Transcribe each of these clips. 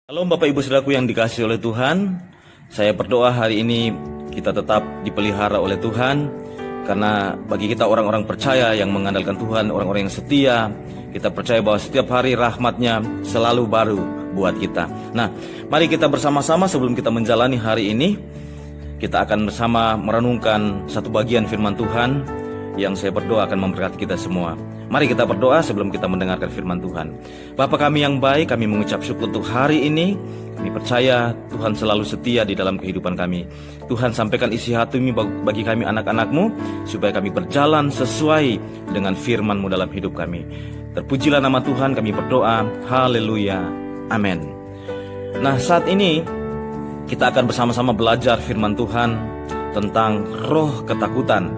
Halo Bapak Ibu Saudaraku yang dikasihi oleh Tuhan. Saya berdoa hari ini kita tetap dipelihara oleh Tuhan. Karena bagi kita orang-orang percaya yang mengandalkan Tuhan, orang-orang yang setia, kita percaya bahwa setiap hari rahmat-Nya selalu baru buat kita. Nah, mari kita bersama-sama sebelum kita menjalani hari ini, kita akan bersama merenungkan satu bagian firman Tuhan yang saya berdoa akan memberkati kita semua. Mari kita berdoa sebelum kita mendengarkan firman Tuhan. Bapa kami yang baik, kami mengucap syukur untuk hari ini. Kami percaya Tuhan selalu setia di dalam kehidupan kami. Tuhan, sampaikan isi hati-Mu bagi kami anak-anak-Mu, supaya kami berjalan sesuai dengan firman-Mu dalam hidup kami. Terpujilah nama Tuhan, kami berdoa. Haleluya. Amin. Nah, saat ini kita akan bersama-sama belajar firman Tuhan tentang roh ketakutan.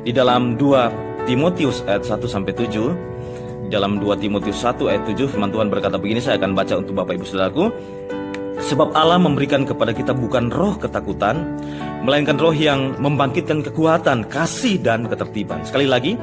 Di dalam 2 Timotius ayat 1-7. Dalam 2 Timotius 1 ayat 7 firman Tuhan berkata begini, saya akan baca untuk Bapak Ibu Saudaraku. Sebab Allah memberikan kepada kita bukan roh ketakutan, melainkan roh yang membangkitkan kekuatan, kasih dan ketertiban. Sekali lagi,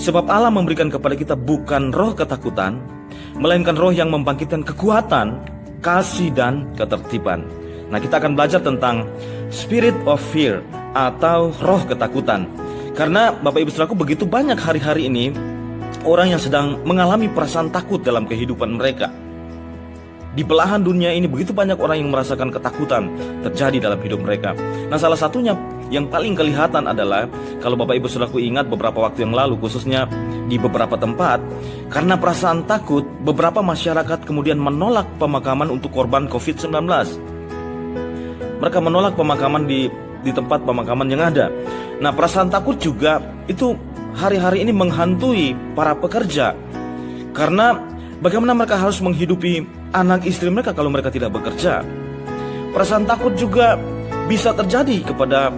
sebab Allah memberikan kepada kita bukan roh ketakutan, melainkan roh yang membangkitkan kekuatan, kasih dan ketertiban. Nah, kita akan belajar tentang spirit of fear atau roh ketakutan. Karena Bapak Ibu Saudaraku, begitu banyak hari-hari ini orang yang sedang mengalami perasaan takut dalam kehidupan mereka. Di belahan dunia ini begitu banyak orang yang merasakan ketakutan terjadi dalam hidup mereka. Nah, salah satunya yang paling kelihatan adalah, kalau Bapak Ibu Saudaraku ingat beberapa waktu yang lalu, khususnya di beberapa tempat, karena perasaan takut, beberapa masyarakat kemudian menolak pemakaman untuk korban COVID-19. Mereka menolak pemakaman di tempat pemakaman yang ada. Nah, perasaan takut juga itu hari-hari ini menghantui para pekerja. Karena bagaimana mereka harus menghidupi anak istri mereka kalau mereka tidak bekerja. Perasaan takut juga bisa terjadi kepada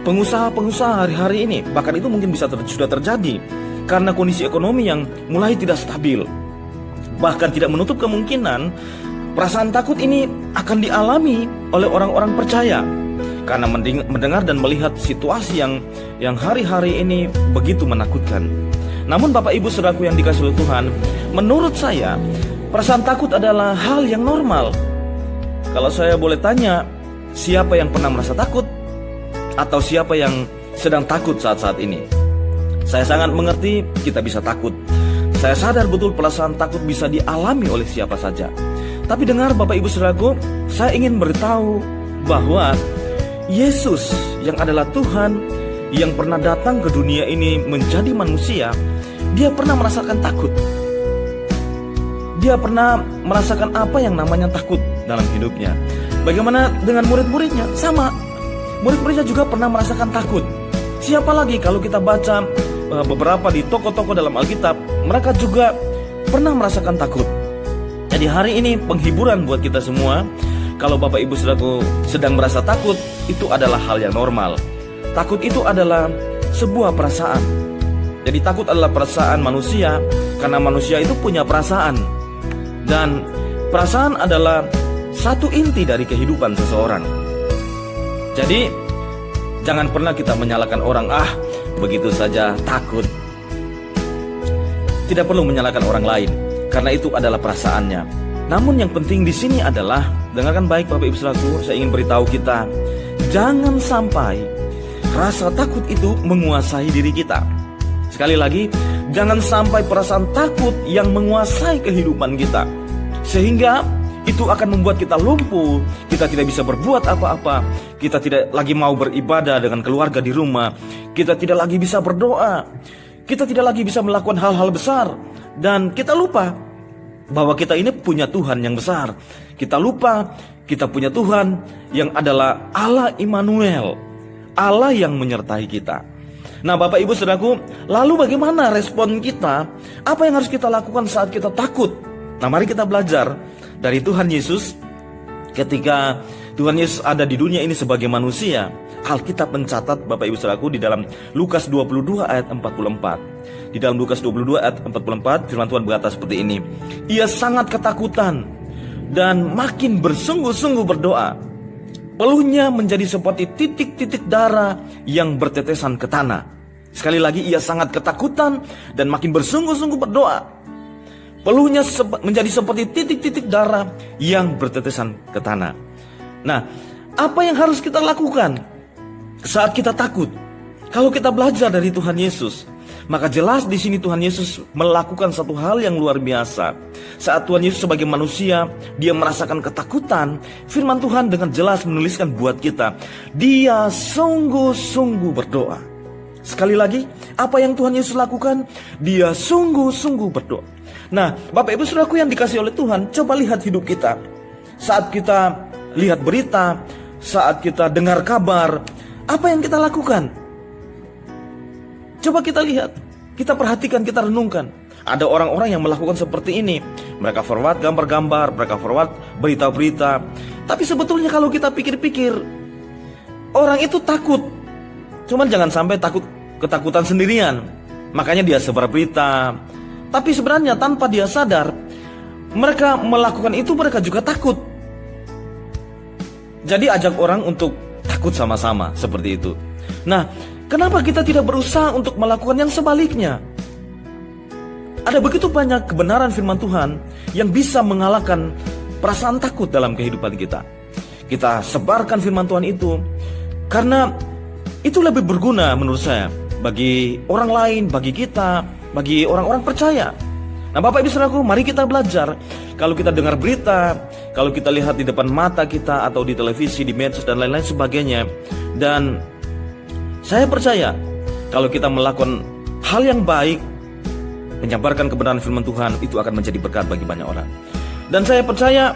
pengusaha-pengusaha hari-hari ini. Bahkan itu mungkin sudah terjadi karena kondisi ekonomi yang mulai tidak stabil. Bahkan tidak menutup kemungkinan perasaan takut ini akan dialami oleh orang-orang percaya, karena mendengar dan melihat situasi yang hari-hari ini begitu menakutkan. Namun Bapak Ibu Saudaraku yang dikasihi oleh Tuhan, menurut saya perasaan takut adalah hal yang normal. Kalau saya boleh tanya, siapa yang pernah merasa takut? Atau siapa yang sedang takut saat-saat ini? Saya sangat mengerti kita bisa takut. Saya sadar betul perasaan takut bisa dialami oleh siapa saja. Tapi dengar Bapak Ibu Saudaraku, saya ingin beritahu bahwa Yesus yang adalah Tuhan, yang pernah datang ke dunia ini menjadi manusia, Dia pernah merasakan takut. Dia pernah merasakan apa yang namanya takut dalam hidupnya. Bagaimana dengan murid-muridnya? Sama, murid-muridnya juga pernah merasakan takut. Siapa lagi kalau kita baca beberapa di toko-toko dalam Alkitab, mereka juga pernah merasakan takut. Jadi hari ini penghiburan buat kita semua. Kalau Bapak Ibu Saudaraku sedang merasa takut, itu adalah hal yang normal. Takut itu adalah sebuah perasaan. Jadi takut adalah perasaan manusia, karena manusia itu punya perasaan. Dan perasaan adalah satu inti dari kehidupan seseorang. Jadi jangan pernah kita menyalahkan orang, begitu saja takut. Tidak perlu menyalahkan orang lain, karena itu adalah perasaannya. Namun yang penting di sini adalah, dengarkan baik Bapak Ibu Saudaraku, saya ingin beritahu kita, jangan sampai rasa takut itu menguasai diri kita. Sekali lagi, jangan sampai perasaan takut yang menguasai kehidupan kita, sehingga itu akan membuat kita lumpuh, kita tidak bisa berbuat apa-apa, kita tidak lagi mau beribadah dengan keluarga di rumah, kita tidak lagi bisa berdoa, kita tidak lagi bisa melakukan hal-hal besar, dan kita lupa bahwa kita ini punya Tuhan yang besar. Kita lupa kita punya Tuhan yang adalah Allah Immanuel, Allah yang menyertai kita. Nah Bapak Ibu Saudaraku, lalu bagaimana respon kita? Apa yang harus kita lakukan saat kita takut? Nah, mari kita belajar dari Tuhan Yesus. Ketika Tuhan Yesus ada di dunia ini sebagai manusia, Alkitab mencatat Bapak Ibu Saudaraku di dalam Lukas 22 ayat 44. Di dalam Lukas 22 ayat 44 firman Tuhan berkata seperti ini. Ia sangat ketakutan dan makin bersungguh-sungguh berdoa. Peluhnya menjadi seperti titik-titik darah yang bertetesan ke tanah. Sekali lagi, ia sangat ketakutan dan makin bersungguh-sungguh berdoa. Peluhnya menjadi seperti titik-titik darah yang bertetesan ke tanah. Nah, apa yang harus kita lakukan saat kita takut? Kalau kita belajar dari Tuhan Yesus, maka jelas di sini Tuhan Yesus melakukan satu hal yang luar biasa. Saat Tuhan Yesus sebagai manusia, dia merasakan ketakutan. Firman Tuhan dengan jelas menuliskan buat kita, dia sungguh-sungguh berdoa. Sekali lagi, apa yang Tuhan Yesus lakukan? Dia sungguh-sungguh berdoa. Nah, Bapak Ibu Saudaraku yang dikasihi oleh Tuhan, coba lihat hidup kita. Saat kita lihat berita, saat kita dengar kabar, apa yang kita lakukan? Coba kita lihat, kita perhatikan, kita renungkan. Ada orang-orang yang melakukan seperti ini. Mereka forward gambar-gambar, mereka forward berita-berita. Tapi sebetulnya kalau kita pikir-pikir, orang itu takut. Cuman jangan sampai ketakutan sendirian. Makanya dia sebar berita. Tapi sebenarnya tanpa dia sadar, mereka melakukan itu, mereka juga takut. Jadi ajak orang untuk takut sama-sama, seperti itu. Nah, kenapa kita tidak berusaha untuk melakukan yang sebaliknya? Ada begitu banyak kebenaran firman Tuhan yang bisa mengalahkan perasaan takut dalam kehidupan kita. Kita sebarkan firman Tuhan itu karena itu lebih berguna menurut saya bagi orang lain, bagi kita, bagi orang-orang percaya. Nah, Bapak Ibu Saudaraku, mari kita belajar. Kalau kita dengar berita, kalau kita lihat di depan mata kita atau di televisi, di medsos dan lain-lain sebagainya, dan saya percaya kalau kita melakukan hal yang baik, menyabarkan kebenaran firman Tuhan, itu akan menjadi berkat bagi banyak orang. Dan saya percaya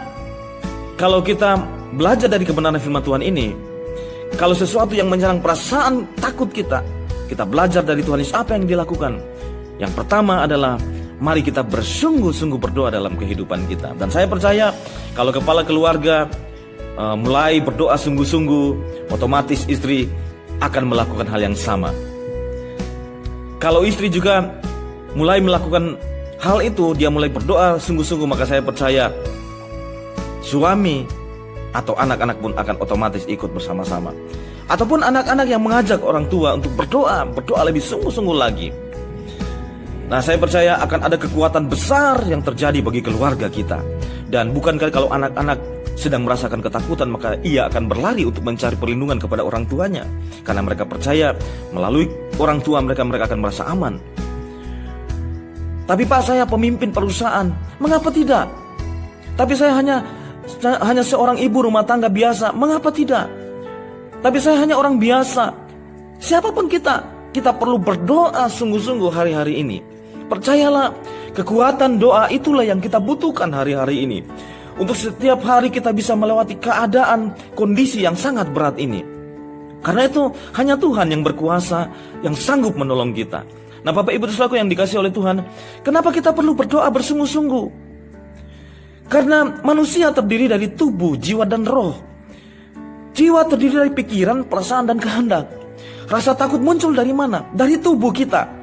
kalau kita belajar dari kebenaran firman Tuhan ini, kalau sesuatu yang menyerang perasaan takut kita belajar dari Tuhan Yesus apa yang dilakukan. Yang pertama adalah mari kita bersungguh-sungguh berdoa dalam kehidupan kita. Dan saya percaya kalau kepala keluarga mulai berdoa sungguh-sungguh, otomatis istri akan melakukan hal yang sama. Kalau istri juga mulai melakukan hal itu, dia mulai berdoa sungguh-sungguh, maka saya percaya suami atau anak-anak pun akan otomatis ikut bersama-sama. Ataupun anak-anak yang mengajak orang tua untuk berdoa lebih sungguh-sungguh lagi. Nah, saya percaya akan ada kekuatan besar yang terjadi bagi keluarga kita. Dan bukankah kalau anak-anak sedang merasakan ketakutan, maka ia akan berlari untuk mencari perlindungan kepada orang tuanya. Karena mereka percaya melalui orang tua mereka akan merasa aman. Tapi Pak, saya pemimpin perusahaan, mengapa tidak? Tapi saya hanya seorang ibu rumah tangga biasa, mengapa tidak? Tapi saya hanya orang biasa. Siapapun kita perlu berdoa sungguh-sungguh hari-hari ini. Percayalah, kekuatan doa itulah yang kita butuhkan hari-hari ini. Untuk setiap hari kita bisa melewati keadaan, kondisi yang sangat berat ini. Karena itu hanya Tuhan yang berkuasa, yang sanggup menolong kita. Nah, Bapak Ibu Saudaraku yang dikasihi oleh Tuhan, kenapa kita perlu berdoa bersungguh-sungguh? Karena manusia terdiri dari tubuh, jiwa dan roh. Jiwa terdiri dari pikiran, perasaan dan kehendak. Rasa takut muncul dari mana? Dari tubuh kita.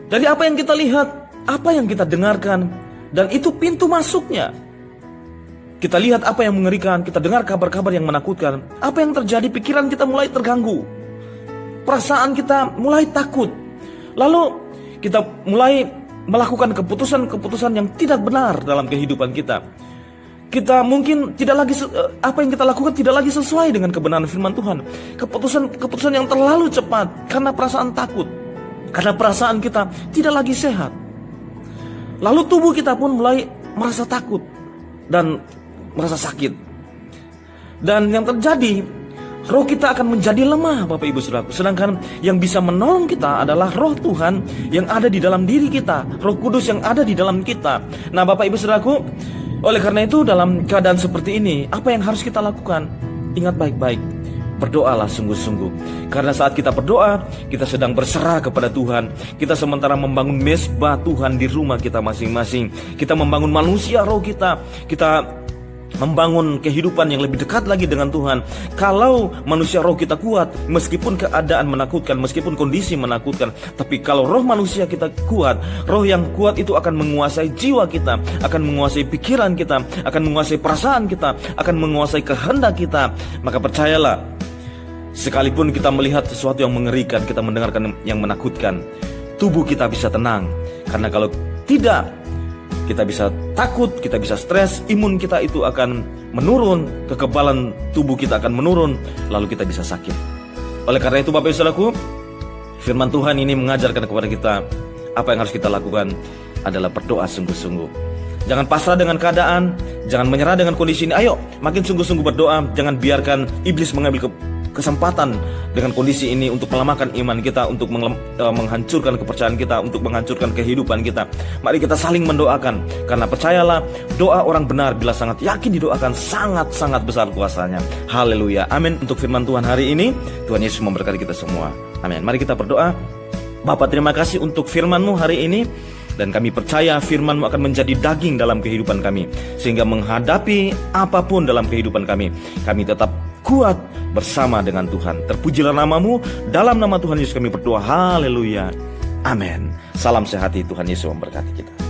Dari apa yang kita lihat, apa yang kita dengarkan, dan itu pintu masuknya. Kita lihat apa yang mengerikan, kita dengar kabar-kabar yang menakutkan. Apa yang terjadi? Pikiran kita mulai terganggu. Perasaan kita mulai takut. Lalu kita mulai melakukan keputusan-keputusan yang tidak benar dalam kehidupan kita. Kita mungkin tidak lagi, apa yang kita lakukan tidak lagi sesuai dengan kebenaran firman Tuhan. Keputusan yang terlalu cepat karena perasaan takut. Karena perasaan kita tidak lagi sehat. Lalu tubuh kita pun mulai merasa takut dan merasa sakit. Dan yang terjadi, roh kita akan menjadi lemah, Bapak Ibu Saudara. Sedangkan yang bisa menolong kita adalah roh Tuhan yang ada di dalam diri kita, Roh Kudus yang ada di dalam kita. Nah, Bapak Ibu Saudaraku, oleh karena itu dalam keadaan seperti ini, apa yang harus kita lakukan? Ingat baik-baik, berdoalah sungguh-sungguh. Karena saat kita berdoa, kita sedang berserah kepada Tuhan. Kita sementara membangun mesbah Tuhan di rumah kita masing-masing. Kita membangun manusia roh kita. Kita membangun kehidupan yang lebih dekat lagi dengan Tuhan. Kalau manusia roh kita kuat, meskipun keadaan menakutkan, meskipun kondisi menakutkan, tapi kalau roh manusia kita kuat, roh yang kuat itu akan menguasai jiwa kita, akan menguasai pikiran kita, akan menguasai perasaan kita, akan menguasai kehendak kita. Maka percayalah, sekalipun kita melihat sesuatu yang mengerikan, kita mendengarkan yang menakutkan, tubuh kita bisa tenang. Karena kalau tidak, kita bisa takut, kita bisa stres, imun kita itu akan menurun, kekebalan tubuh kita akan menurun, lalu kita bisa sakit. Oleh karena itu Bapak Ibu Saudaraku, firman Tuhan ini mengajarkan kepada kita apa yang harus kita lakukan adalah berdoa sungguh-sungguh. Jangan pasrah dengan keadaan, jangan menyerah dengan kondisi ini. Ayo, makin sungguh-sungguh berdoa. Jangan biarkan iblis mengambil kesempatan dengan kondisi ini untuk melemahkan iman kita, untuk menghancurkan kepercayaan kita, untuk menghancurkan kehidupan kita. Mari kita saling mendoakan, karena percayalah, doa orang benar bila sangat yakin didoakan sangat-sangat besar kuasanya. Haleluya, amin. Untuk firman Tuhan hari ini, Tuhan Yesus memberkati kita semua. Amin. Mari kita berdoa. Bapa, terima kasih untuk firman-Mu hari ini, dan kami percaya firman-Mu akan menjadi daging dalam kehidupan kami, sehingga menghadapi apapun dalam kehidupan kami tetap kuat bersama dengan Tuhan. Terpujilah nama-Mu, dalam nama Tuhan Yesus kami berdoa. Haleluya, amin. Salam sehat, Tuhan Yesus memberkati kita.